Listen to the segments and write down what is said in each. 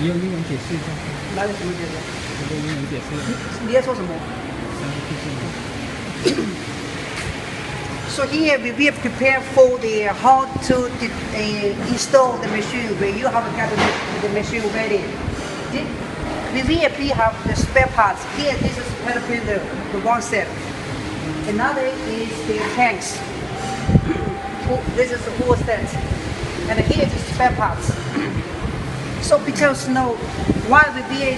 你用英文解释一下。哪里什么解释？我用英文解释。你要说什么？ So here we will prepare for the how to install the machine when you have got the machine ready. We will have the spare parts. Here this is caterpillar, the one set. Another is the tanks. This is the whole set. And here is the spare parts. So because why we will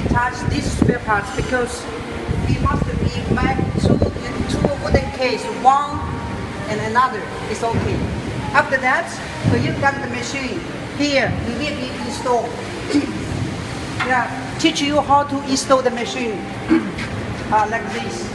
detach these spare parts, because we must be made two wooden case, one and another is okay. After that, when you got the machine, here we will be installed. Yeah, teach you how to install the machine like this.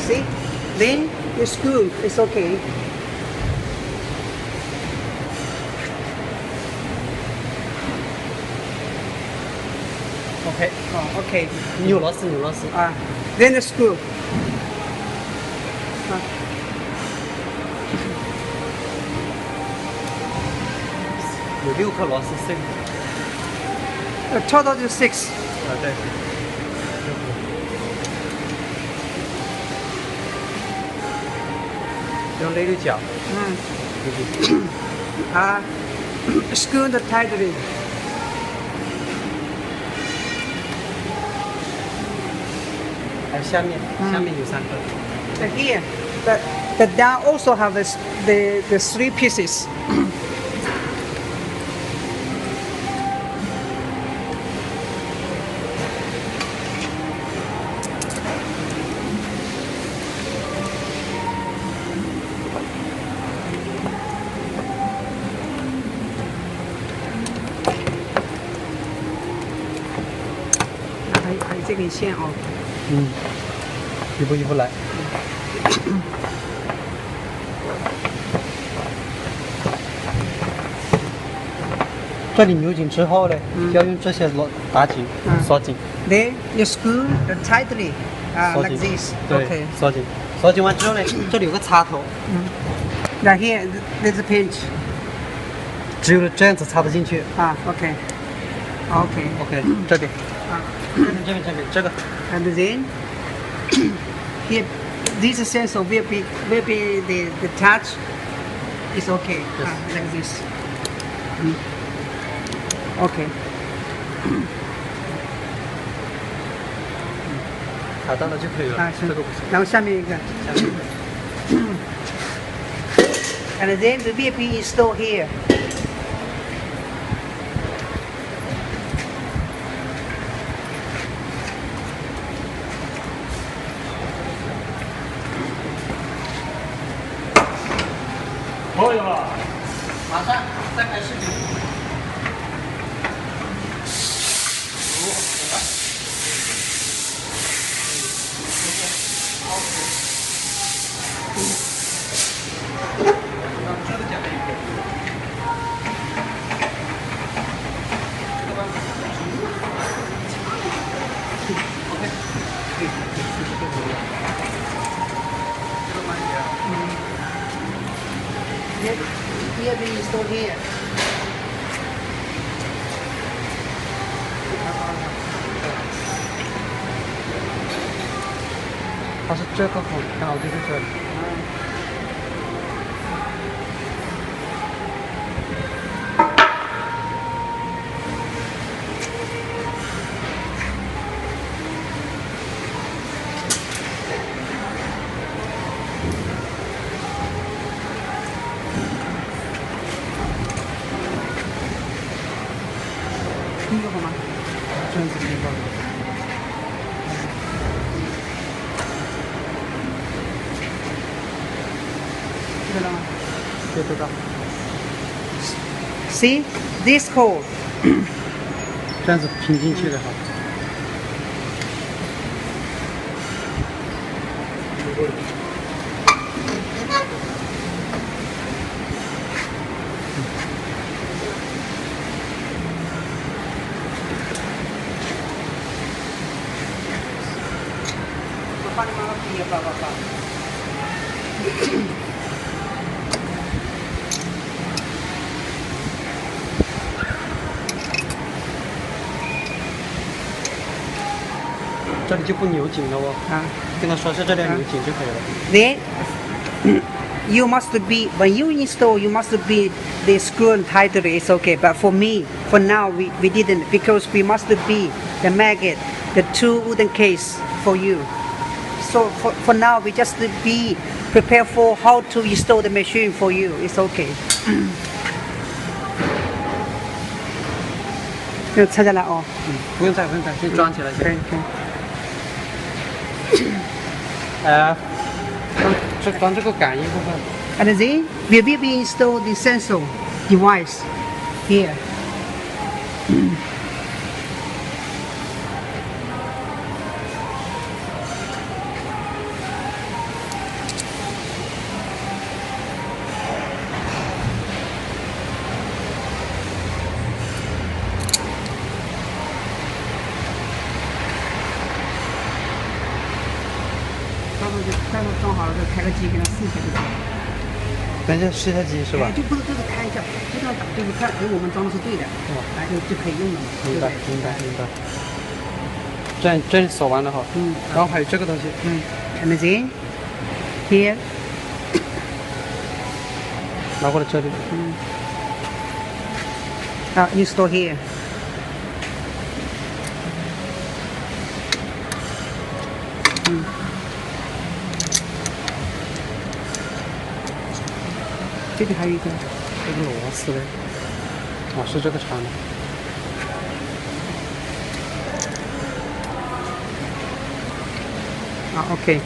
See? Then the screw is okay. OK， Okay. 扭螺丝。Then the screw. 有6颗螺丝，6个。Total is 6. 对。用6角。Screw the tightly. 还有下面有3颗。Here, the down also have the 3 pieces. I 这根线哦。一步一步来。这里扭紧之后呢，要用这些打紧，锁紧。Then you screw tightly, like this. 对 Okay. 锁紧。锁紧完之后呢，这里有个插头。Now here there's a pinch. 只有这样子插得进去。Okay. OK， 这边。这个。And then here, this sensor will be the touch is okay. Like this. Okay. 卡到了就可以了。这个不行。然后下面一个。And then the will be installed here. Ôi rồi. 马上再开视频。Here we install here. 它是这个孔，刚好就在这里。听过吗？这样子听到。知道吗？对，知道。See this hole. 这样子拼进去的哈。如果我帮你妈妈比吧，爸爸。这里就不扭紧了哦。啊。跟他说是这里扭紧就可以了。Then you must be when you install, you must be the screw and tightly. It's okay. But for me, for now, we didn't because we must be the maggot, the two wooden case for you. So for now, we just be prepared for how to install the machine for you. It's okay. 就拆下来哦。不用拆，先装起来先。可以。装这个感应部分。And then we will be install the sensor device here. 到时候装好了，再开个机给它试一下就行。等一下试一下机是吧？就不是就是开一下，就这样打，就是看，我们装的是对的，哎，就可以用了嘛。明白。这里锁完了哈。然后还有这个东西。And then here. 拿过来这里。Install here. 这里还有一个，这个螺丝嘞，是这个长的。OK。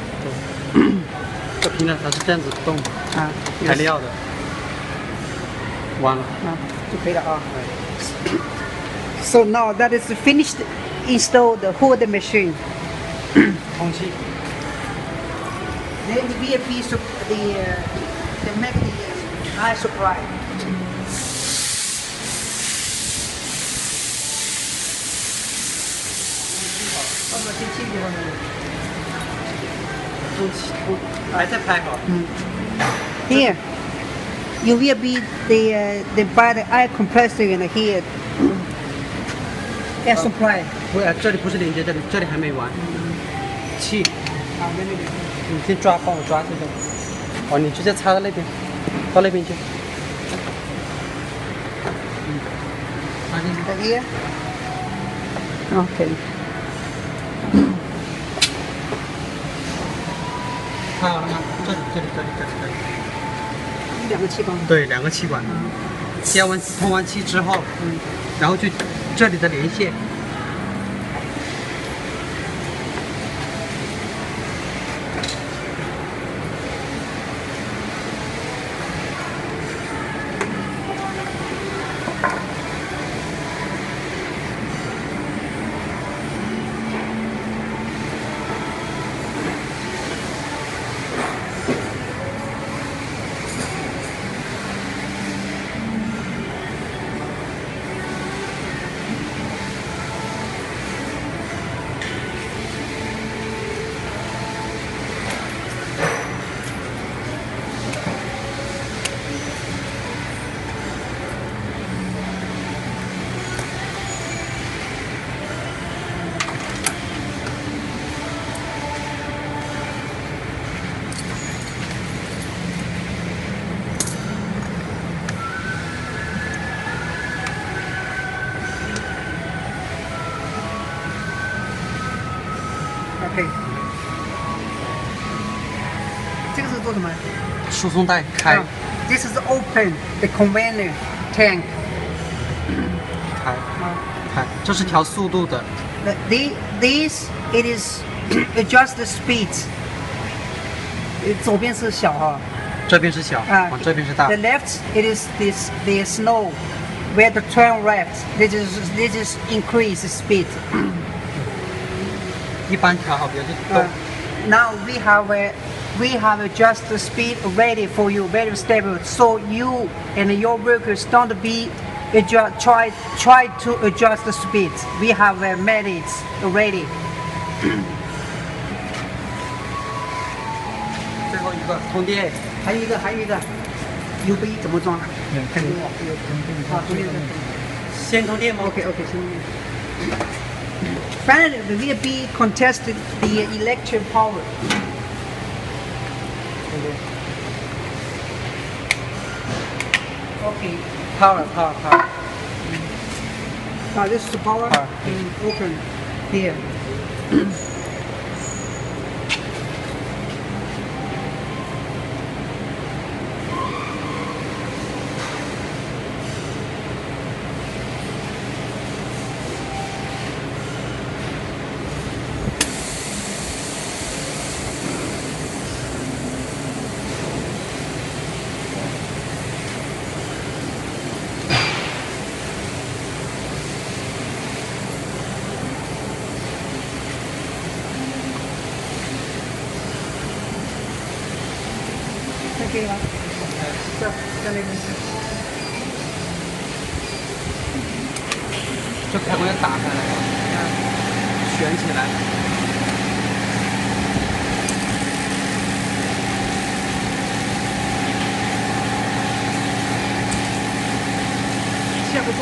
这平常它是这样子动，材料的。完了。就可以了啊。So now that is finished, install the whole machine. 空气。Then the VFP the magnet eye supply. 还在拍好。Here, you will be the by the air compressor in here. Air supply. 不，这里不是连接这里，这里还没完。气。你先帮我抓这个。你直接插到那边，到那边去。插进去。Here. OK. 看好了吗？这里。两个气管。对，两个气管。通完气之后，然后就这里的连线。OK， 这个是做什么？输送带开。This is open the conveyor tank。开，这是调速度的。This it is adjust the speed。左边是小哈，这边是小，往这边是大。The left it is the snow, where the turn left. This is increase speed. 一般调好比较就动。now we have adjust the speed ready for you, very stable. So you and your workers don't be try to adjust the speed. We have made it ready. 最后一个通电，还有一个 USB 怎么装？看给我。好，通电。先通电吗 OK， 先通电。Finally, the VFB contested the electric power. Okay. Power. Now this is the power. Power. Open here. 可以了，在那边。这开关要打开来了，旋起来。下不动。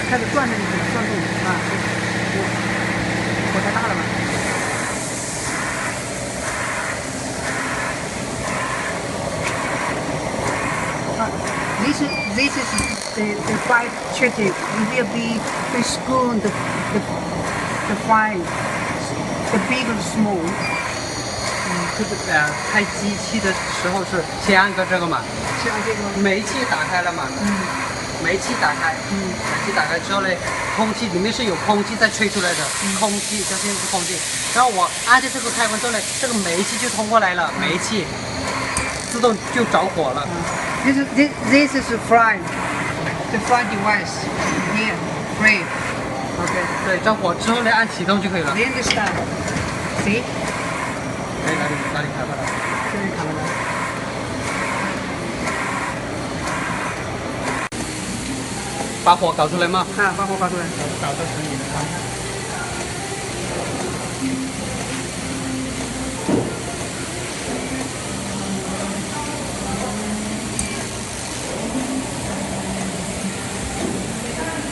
开始转着你这个转动啊，火太大了吧？This is the fire treaty. We will be spoon the fire, the big and small. 就是开机器的时候是先按个这个嘛，先按这个。煤气打开了嘛，煤气打开，煤气打开之后呢，空气里面是有空气在吹出来的，空气这现在是空气，然后我按着这个开关之后呢，这个煤气就通过来了，煤气自动就着火了。This is the fry device here, fry. OK， 对，着火之后呢，按启动就可以了。Then you start. See? 哎，哪里开了？这里开了。把火搞出来吗？啊，把火搞出来。搞到可以了。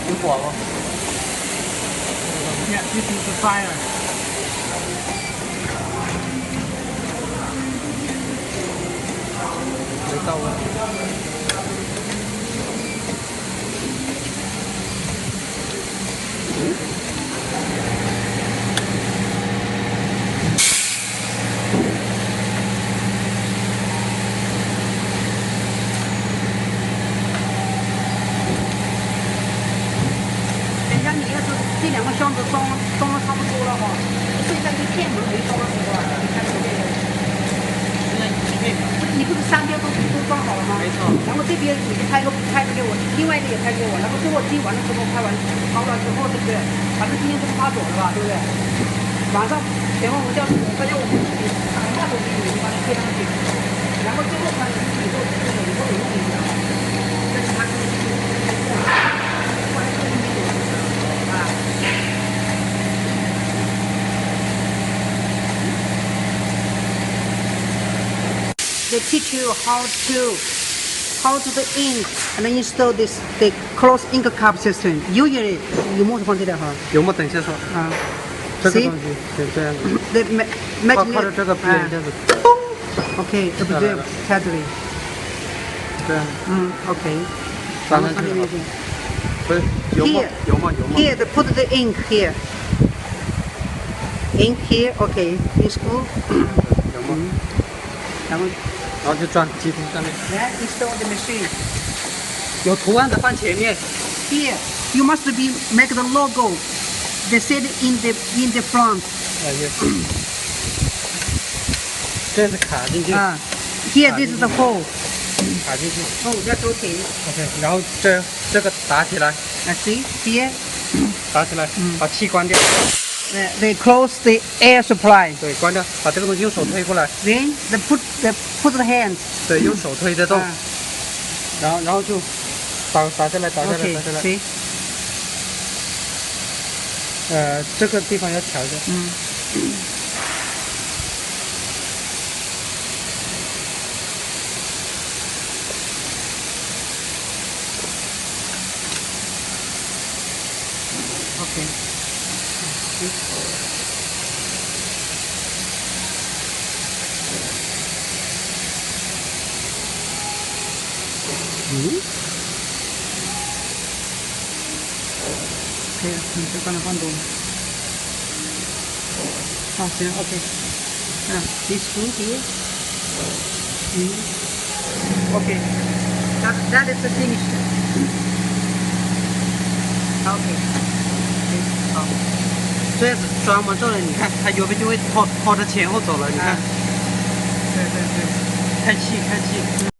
有火了。Yeah, this is the fire. 没到啊。等一下，你要是这两个箱子装的差不多了哈，剩下一个片子没装的时候啊，你看这边。你不是三边都装好了吗？没错。然后这边你就拍个给我，另外一个也拍给我，然后最后机完了之后拍完好了之后，对不对？反正今天不是发走了吧，对不对？晚上等会我们叫大家我们打电话都给你，把它贴上去，然后最后把你以后有用一下，再其他东西。They teach you how to the ink and install the closed ink cap system. Usually 油墨是放这里哈。油墨等一下说。啊。这个东西就这样子。靠着这个边这样子。OK， absorb tightly。这样。OK。放上去。不是。有吗 Here.？有吗？有吗？ Here, put the ink here. Ink here, okay. In school. 有吗？然后然后就装机头上面， then install the machine. 有图案的放前面。 Here, you must be make the logo. They said in the front. 也是。这样子卡进去， Here, this is the hole. 卡进去。 Oh, that's okay. OK，然后这个打起来， Let's see here. 打起来，把气关掉。 They close the air supply. 对，关掉，把这个东西用手推过来。 Then they put the hands. 对，用手推得动。 然后就打下来，打下来， Okay. 打下来。 See. 这个地方要调一下。Okay. Okay, 就刚才放多了。好，行 ，OK。this screw here. Okay. That is finished. Okay. 好。这样子装完之后呢，你看它油杯就会拖着前后走了，你看。对对对。开气，开气。